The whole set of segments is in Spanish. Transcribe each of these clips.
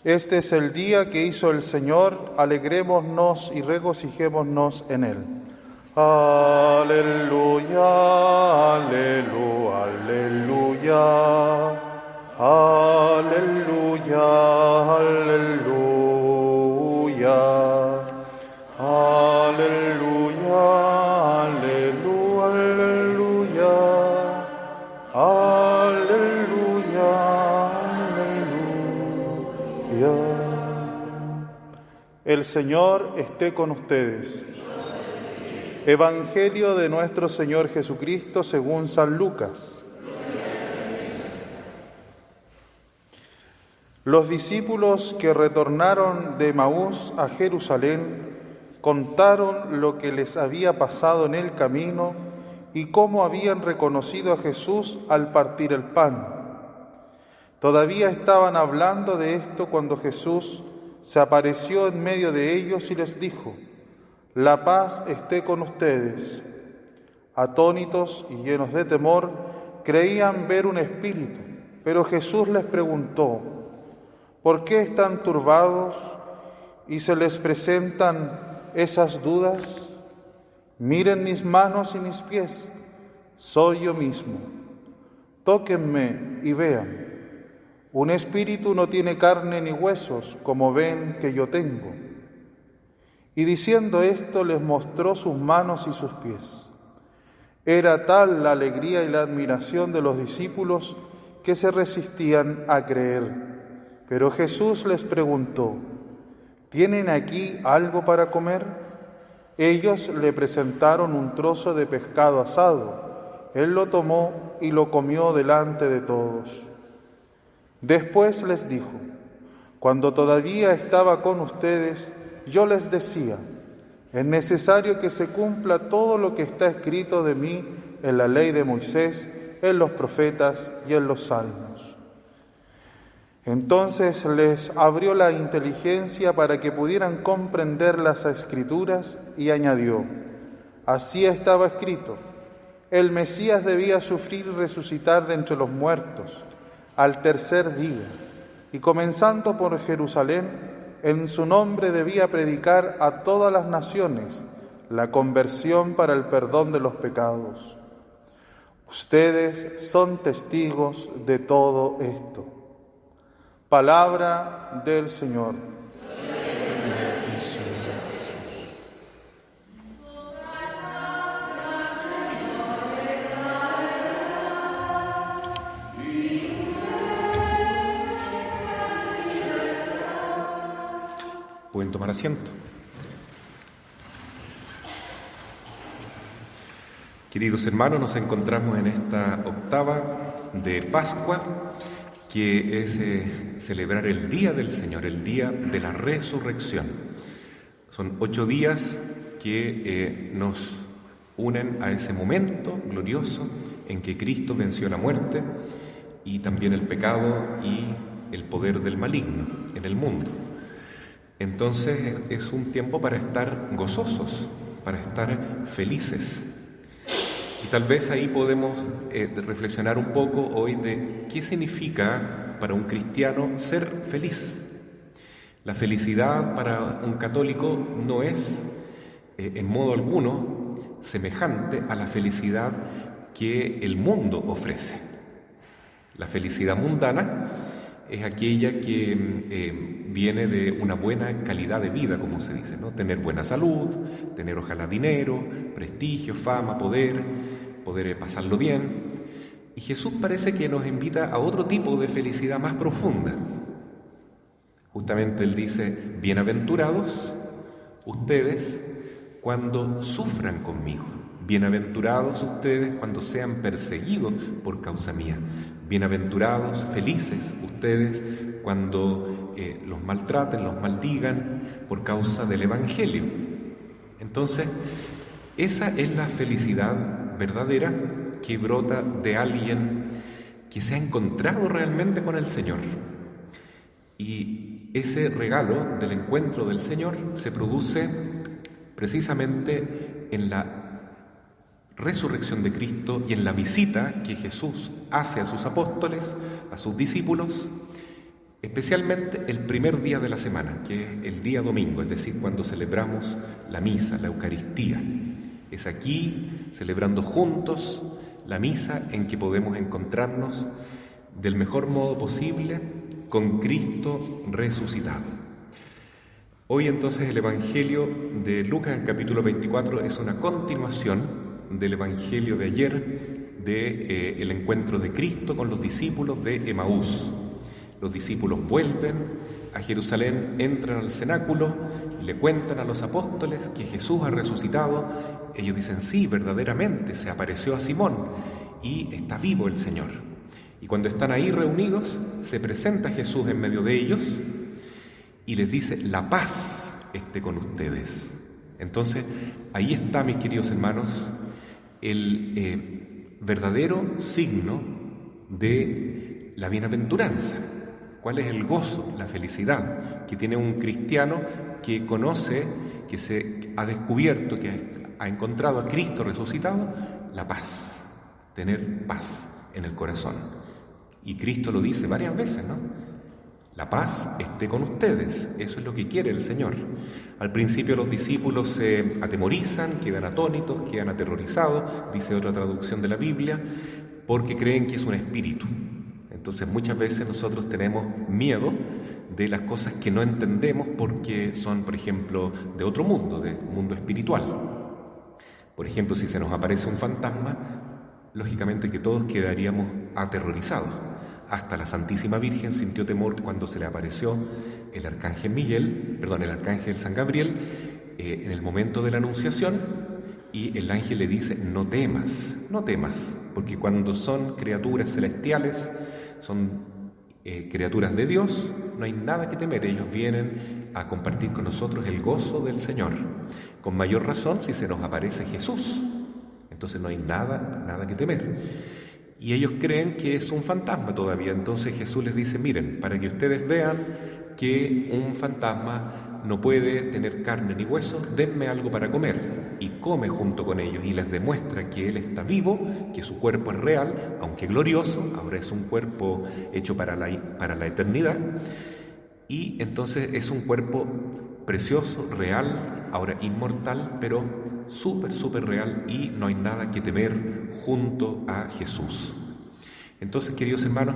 Este es el día que hizo el Señor, alegrémonos y regocijémonos en él. Aleluya, aleluya, aleluya, aleluya, aleluya, aleluya, aleluya, aleluya, aleluya. El Señor esté con ustedes. Evangelio de nuestro Señor Jesucristo según San Lucas. Los discípulos que retornaron de Emaús a Jerusalén contaron lo que les había pasado en el camino y cómo habían reconocido a Jesús al partir el pan. Todavía estaban hablando de esto cuando Jesús se apareció en medio de ellos y les dijo: «La paz esté con ustedes». Atónitos y llenos de temor, creían ver un espíritu, pero Jesús les preguntó: «¿Por qué están turbados y se les presentan esas dudas? Miren mis manos y mis pies, soy yo mismo. Tóquenme y vean. Un espíritu no tiene carne ni huesos, como ven que yo tengo». Y diciendo esto, les mostró sus manos y sus pies. Era tal la alegría y la admiración de los discípulos que se resistían a creer. Pero Jesús les preguntó: ¿tienen aquí algo para comer? Ellos le presentaron un trozo de pescado asado. Él lo tomó y lo comió delante de todos. Después les dijo: cuando todavía estaba con ustedes, yo les decía: es necesario que se cumpla todo lo que está escrito de mí en la ley de Moisés, en los profetas y en los salmos. Entonces les abrió la inteligencia para que pudieran comprender las Escrituras y añadió: así estaba escrito, el Mesías debía sufrir y resucitar de entre los muertos al tercer día, y comenzando por Jerusalén, en su nombre debía predicar a todas las naciones la conversión para el perdón de los pecados. Ustedes son testigos de todo esto. Palabra del Señor. Pueden tomar asiento. Queridos hermanos, nos encontramos en esta octava de Pascua, que es celebrar el Día del Señor, el Día de la Resurrección. Son 8 días que nos unen a ese momento glorioso en que Cristo venció la muerte y también el pecado y el poder del maligno en el mundo. Entonces es un tiempo para estar gozosos, para estar felices. Y tal vez ahí podemos reflexionar un poco hoy de qué significa para un cristiano ser feliz. La felicidad para un católico no es en modo alguno semejante a la felicidad que el mundo ofrece. La felicidad mundana es aquella que viene de una buena calidad de vida, como se dice, ¿no? Tener buena salud, tener ojalá dinero, prestigio, fama, poder pasarlo bien. Y Jesús parece que nos invita a otro tipo de felicidad más profunda. Justamente Él dice: bienaventurados ustedes cuando sufran conmigo. Bienaventurados ustedes cuando sean perseguidos por causa mía. Bienaventurados, felices ustedes cuando los maltraten, los maldigan por causa del Evangelio. Entonces, esa es la felicidad verdadera que brota de alguien que se ha encontrado realmente con el Señor. Y ese regalo del encuentro del Señor se produce precisamente en la resurrección de Cristo y en la visita que Jesús hace a sus apóstoles, a sus discípulos, especialmente el primer día de la semana, que es el día domingo, es decir, cuando celebramos la misa, la Eucaristía. Es aquí, celebrando juntos la misa, en que podemos encontrarnos del mejor modo posible con Cristo resucitado. Hoy entonces el Evangelio de Lucas, en el capítulo 24, es una continuación del Evangelio de ayer, del encuentro de Cristo con los discípulos de Emaús. Los discípulos vuelven a Jerusalén, entran al cenáculo, le cuentan a los apóstoles que Jesús ha resucitado. Ellos dicen, sí, verdaderamente, se apareció a Simón y está vivo el Señor. Y cuando están ahí reunidos, se presenta Jesús en medio de ellos y les dice, la paz esté con ustedes. Entonces, ahí está, mis queridos hermanos, el verdadero signo de la bienaventuranza. ¿Cuál es el gozo, la felicidad que tiene un cristiano que conoce, que se ha descubierto, que ha encontrado a Cristo resucitado? La paz, tener paz en el corazón. Y Cristo lo dice varias veces, ¿no? La paz esté con ustedes, eso es lo que quiere el Señor. Al principio los discípulos se atemorizan, quedan atónitos, quedan aterrorizados, dice otra traducción de la Biblia, porque creen que es un espíritu. Entonces muchas veces nosotros tenemos miedo de las cosas que no entendemos porque son, por ejemplo, de otro mundo, del mundo espiritual. Por ejemplo, si se nos aparece un fantasma, lógicamente que todos quedaríamos aterrorizados. Hasta la Santísima Virgen sintió temor cuando se le apareció el arcángel San Gabriel en el momento de la Anunciación, y el ángel le dice, no temas, porque cuando son criaturas celestiales, son criaturas de Dios, no hay nada que temer. Ellos vienen a compartir con nosotros el gozo del Señor. Con mayor razón si se nos aparece Jesús, entonces no hay nada que temer. Y ellos creen que es un fantasma todavía. Entonces Jesús les dice, miren, para que ustedes vean que un fantasma no puede tener carne ni hueso, denme algo para comer. Y come junto con ellos y les demuestra que Él está vivo, que su cuerpo es real, aunque glorioso, ahora es un cuerpo hecho para la eternidad. Y entonces es un cuerpo precioso, real, ahora inmortal, pero súper real, y no hay nada que temer junto a Jesús. Entonces, queridos hermanos,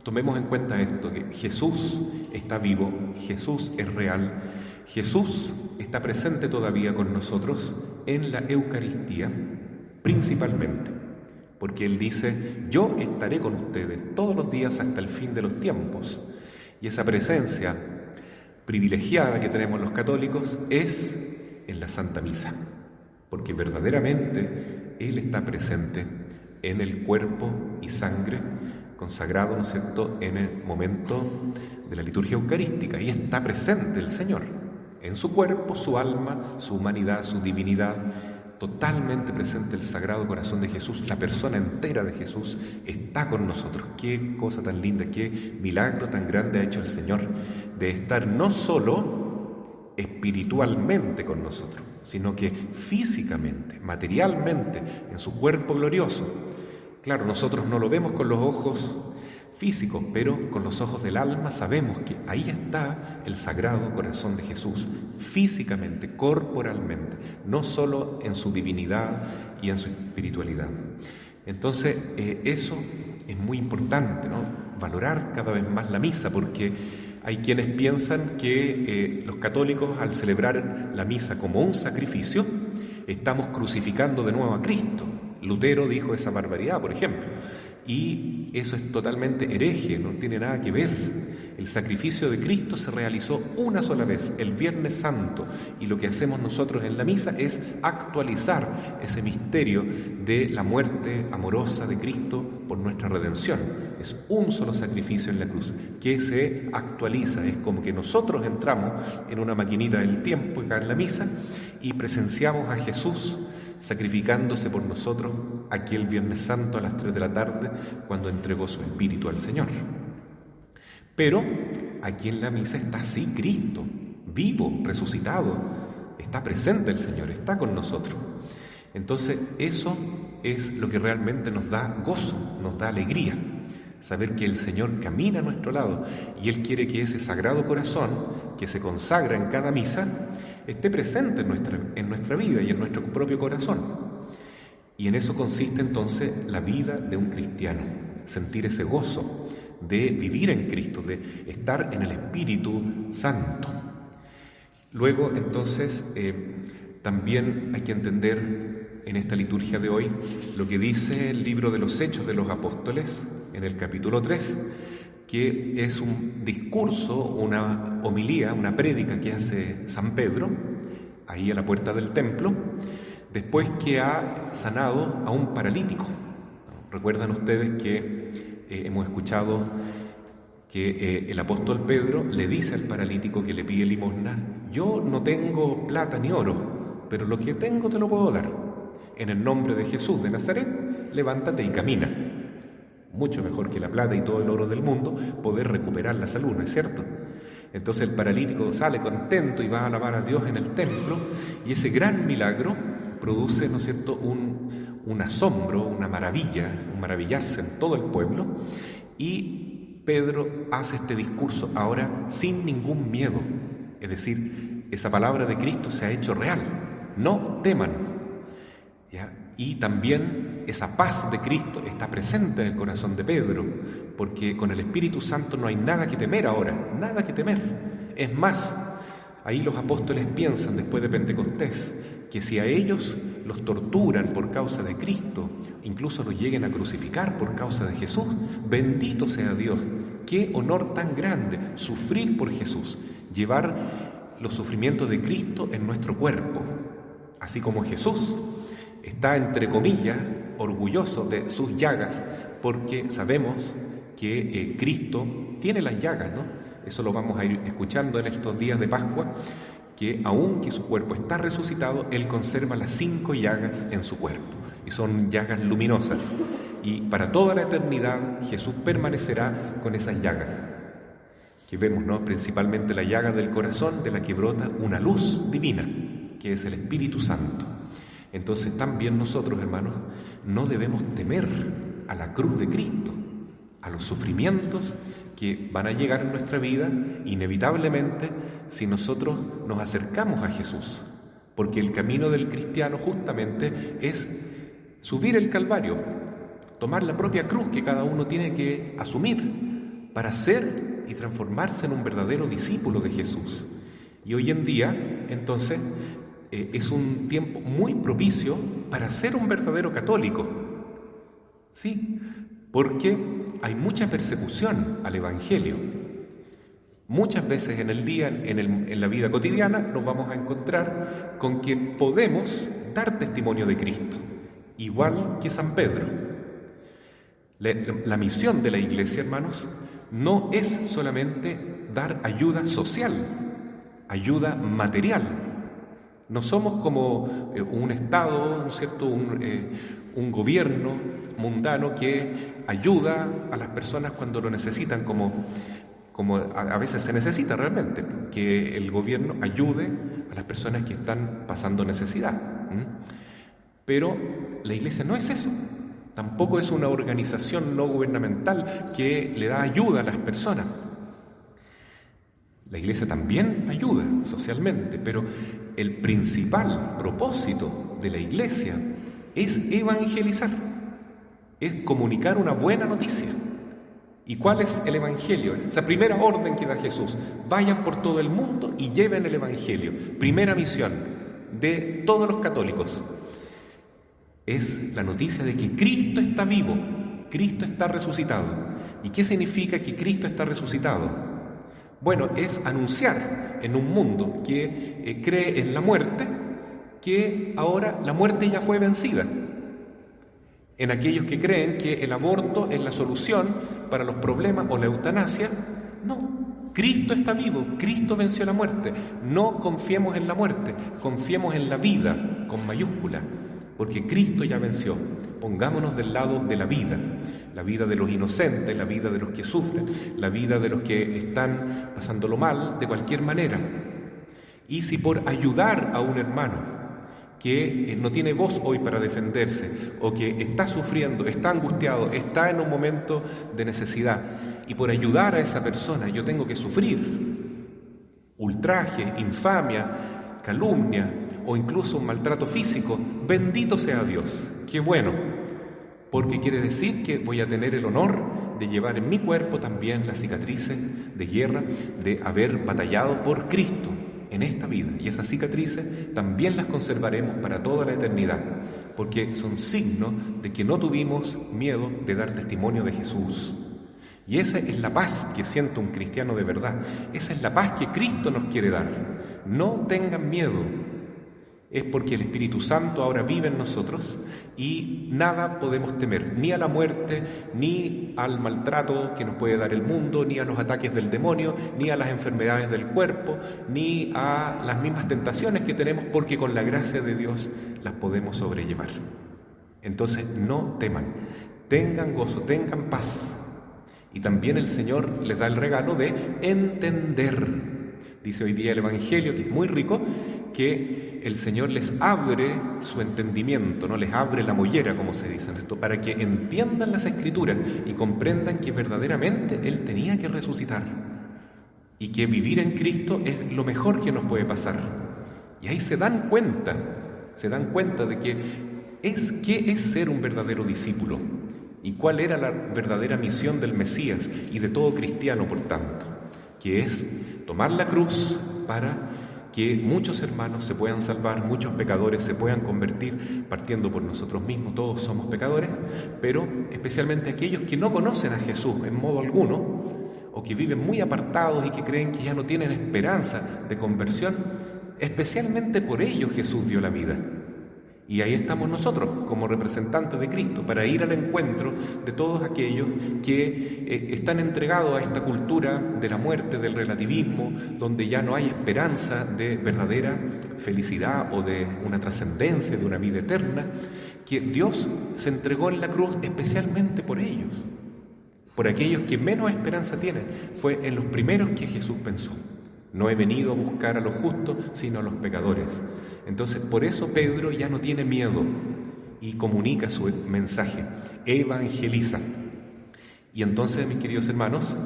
tomemos en cuenta esto, que Jesús está vivo, Jesús es real, Jesús está presente todavía con nosotros en la Eucaristía, principalmente, porque Él dice, yo estaré con ustedes todos los días hasta el fin de los tiempos. Y esa presencia privilegiada que tenemos los católicos es en la Santa Misa, porque verdaderamente Él está presente en el cuerpo y sangre consagrado, ¿no es cierto?, en el momento de la liturgia eucarística, y está presente el Señor en su cuerpo, su alma, su humanidad, su divinidad, totalmente presente el Sagrado Corazón de Jesús, la persona entera de Jesús está con nosotros. Qué cosa tan linda, qué milagro tan grande ha hecho el Señor de estar no solo espiritualmente con nosotros, sino que físicamente, materialmente, en su cuerpo glorioso. Claro, nosotros no lo vemos con los ojos físicos, pero con los ojos del alma sabemos que ahí está el Sagrado Corazón de Jesús, físicamente, corporalmente, no solo en su divinidad y en su espiritualidad. Entonces, eso es muy importante, ¿no? Valorar cada vez más la misa, porque hay quienes piensan que los católicos, al celebrar la misa como un sacrificio, estamos crucificando de nuevo a Cristo. Lutero dijo esa barbaridad, por ejemplo, y eso es totalmente hereje, no tiene nada que ver. El sacrificio de Cristo se realizó una sola vez, el Viernes Santo, y lo que hacemos nosotros en la misa es actualizar ese misterio de la muerte amorosa de Cristo por nuestra redención. Es un solo sacrificio en la cruz que se actualiza, es como que nosotros entramos en una maquinita del tiempo acá en la misa y presenciamos a Jesús sacrificándose por nosotros aquel Viernes Santo a las 3 de la tarde cuando entregó su espíritu al Señor. Pero aquí en la misa está así Cristo, vivo, resucitado, está presente el Señor, está con nosotros. Entonces eso es lo que realmente nos da gozo, nos da alegría. saber que el Señor camina a nuestro lado y Él quiere que ese sagrado corazón que se consagra en cada misa esté presente en nuestra vida y en nuestro propio corazón. Y en eso consiste entonces la vida de un cristiano, sentir ese gozo de vivir en Cristo, de estar en el Espíritu Santo. Luego, entonces, también hay que entender en esta liturgia de hoy lo que dice el libro de los Hechos de los Apóstoles, en el capítulo 3, que es un discurso, una homilía, una prédica que hace San Pedro, ahí a la puerta del templo, después que ha sanado a un paralítico. Recuerdan ustedes que hemos escuchado que el apóstol Pedro le dice al paralítico que le pide limosna: yo no tengo plata ni oro, pero lo que tengo te lo puedo dar. En el nombre de Jesús de Nazaret, levántate y camina. Mucho mejor que la plata y todo el oro del mundo, poder recuperar la salud, ¿no es cierto? Entonces el paralítico sale contento y va a alabar a Dios en el templo, y ese gran milagro produce, ¿no es cierto?, un asombro, una maravilla, un maravillarse en todo el pueblo, y Pedro hace este discurso ahora sin ningún miedo. Es decir, esa palabra de Cristo se ha hecho real. No teman. ¿Ya? Y también esa paz de Cristo está presente en el corazón de Pedro, porque con el Espíritu Santo no hay nada que temer ahora, nada que temer. Es más, ahí los apóstoles piensan después de Pentecostés que si a ellos los torturan por causa de Cristo, incluso los lleguen a crucificar por causa de Jesús, bendito sea Dios. Qué honor tan grande sufrir por Jesús, llevar los sufrimientos de Cristo en nuestro cuerpo, así como Jesús está, entre comillas, orgulloso de sus llagas, porque sabemos que Cristo tiene las llagas, ¿no? Eso lo vamos a ir escuchando en estos días de Pascua, que aunque su cuerpo está resucitado, Él conserva las 5 llagas en su cuerpo, y son llagas luminosas, y para toda la eternidad Jesús permanecerá con esas llagas, que vemos, ¿no? Principalmente la llaga del corazón, de la que brota una luz divina, que es el Espíritu Santo. Entonces también nosotros, hermanos, no debemos temer a la cruz de Cristo, a los sufrimientos que van a llegar en nuestra vida inevitablemente si nosotros nos acercamos a Jesús, porque el camino del cristiano justamente es subir el Calvario, tomar la propia cruz que cada uno tiene que asumir para ser y transformarse en un verdadero discípulo de Jesús. Y hoy en día, entonces, es un tiempo muy propicio para ser un verdadero católico. Sí, porque hay mucha persecución al Evangelio. Muchas veces en el día, en la vida cotidiana, nos vamos a encontrar con que podemos dar testimonio de Cristo, igual que San Pedro. La misión de la Iglesia, hermanos, no es solamente dar ayuda social, ayuda material. No somos como un Estado, ¿no es cierto?, un gobierno mundano que ayuda a las personas cuando lo necesitan, como a veces se necesita realmente, que el gobierno ayude a las personas que están pasando necesidad. Pero la Iglesia no es eso. Tampoco es una organización no gubernamental que le da ayuda a las personas. La Iglesia también ayuda socialmente, pero el principal propósito de la Iglesia es evangelizar, es comunicar una buena noticia. ¿Y cuál es el Evangelio? Esa primera orden que da Jesús: vayan por todo el mundo y lleven el Evangelio. Primera misión de todos los católicos. Es la noticia de que Cristo está vivo, Cristo está resucitado. ¿Y qué significa que Cristo está resucitado? Bueno, es anunciar en un mundo que cree en la muerte, que ahora la muerte ya fue vencida. En aquellos que creen que el aborto es la solución para los problemas o la eutanasia, no. Cristo está vivo, Cristo venció la muerte. No confiemos en la muerte, confiemos en la vida, con mayúscula, porque Cristo ya venció. Pongámonos del lado de la vida de los inocentes, la vida de los que sufren, la vida de los que están pasándolo mal de cualquier manera. Y si por ayudar a un hermano que no tiene voz hoy para defenderse, o que está sufriendo, está angustiado, está en un momento de necesidad, y por ayudar a esa persona yo tengo que sufrir ultraje, infamia, calumnia o incluso un maltrato físico, bendito sea Dios, qué bueno, porque quiere decir que voy a tener el honor de llevar en mi cuerpo también las cicatrices de guerra, de haber batallado por Cristo en esta vida, y esas cicatrices también las conservaremos para toda la eternidad, porque son signos de que no tuvimos miedo de dar testimonio de Jesús. Y esa es la paz que siente un cristiano de verdad, esa es la paz que Cristo nos quiere dar. No tengan miedo, es porque el Espíritu Santo ahora vive en nosotros y nada podemos temer, ni a la muerte, ni al maltrato que nos puede dar el mundo, ni a los ataques del demonio, ni a las enfermedades del cuerpo, ni a las mismas tentaciones que tenemos, porque con la gracia de Dios las podemos sobrellevar. Entonces no teman, tengan gozo, tengan paz. Y también el Señor les da el regalo de entender. Dice hoy día el Evangelio, que es muy rico, que el Señor les abre su entendimiento, no les abre la mollera, como se dice esto, para que entiendan las Escrituras y comprendan que verdaderamente Él tenía que resucitar y que vivir en Cristo es lo mejor que nos puede pasar. Y ahí se dan cuenta de qué es ser un verdadero discípulo y cuál era la verdadera misión del Mesías y de todo cristiano, por tanto, que es tomar la cruz para que muchos hermanos se puedan salvar, muchos pecadores se puedan convertir, partiendo por nosotros mismos, todos somos pecadores, pero especialmente aquellos que no conocen a Jesús en modo alguno, o que viven muy apartados y que creen que ya no tienen esperanza de conversión, especialmente por ellos Jesús dio la vida. Y ahí estamos nosotros, como representantes de Cristo, para ir al encuentro de todos aquellos que están entregados a esta cultura de la muerte, del relativismo, donde ya no hay esperanza de verdadera felicidad o de una trascendencia, de una vida eterna, que Dios se entregó en la cruz especialmente por ellos, por aquellos que menos esperanza tienen. Fue en los primeros que Jesús pensó. No he venido a buscar a los justos, sino a los pecadores. Entonces, por eso Pedro ya no tiene miedo y comunica su mensaje, evangeliza. Y entonces, mis queridos hermanos,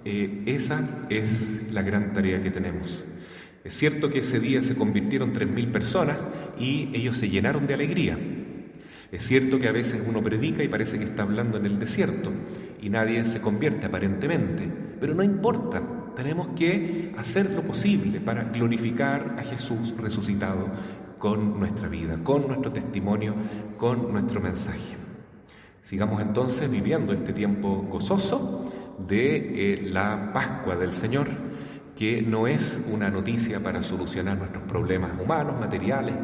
esa es la gran tarea que tenemos. Es cierto que ese día se convirtieron 3.000 personas y ellos se llenaron de alegría. Es cierto que a veces uno predica y parece que está hablando en el desierto y nadie se convierte aparentemente, pero no importa. Tenemos que hacer lo posible para glorificar a Jesús resucitado con nuestra vida, con nuestro testimonio, con nuestro mensaje. Sigamos entonces viviendo este tiempo gozoso de la Pascua del Señor, que no es una noticia para solucionar nuestros problemas humanos, materiales,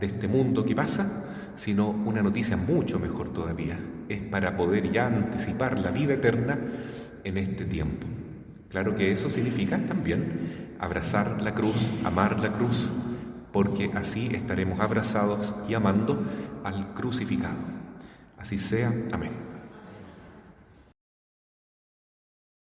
de este mundo que pasa, sino una noticia mucho mejor todavía. Es para poder ya anticipar la vida eterna en este tiempo. Claro que eso significa también abrazar la cruz, amar la cruz, porque así estaremos abrazados y amando al crucificado. Así sea. Amén.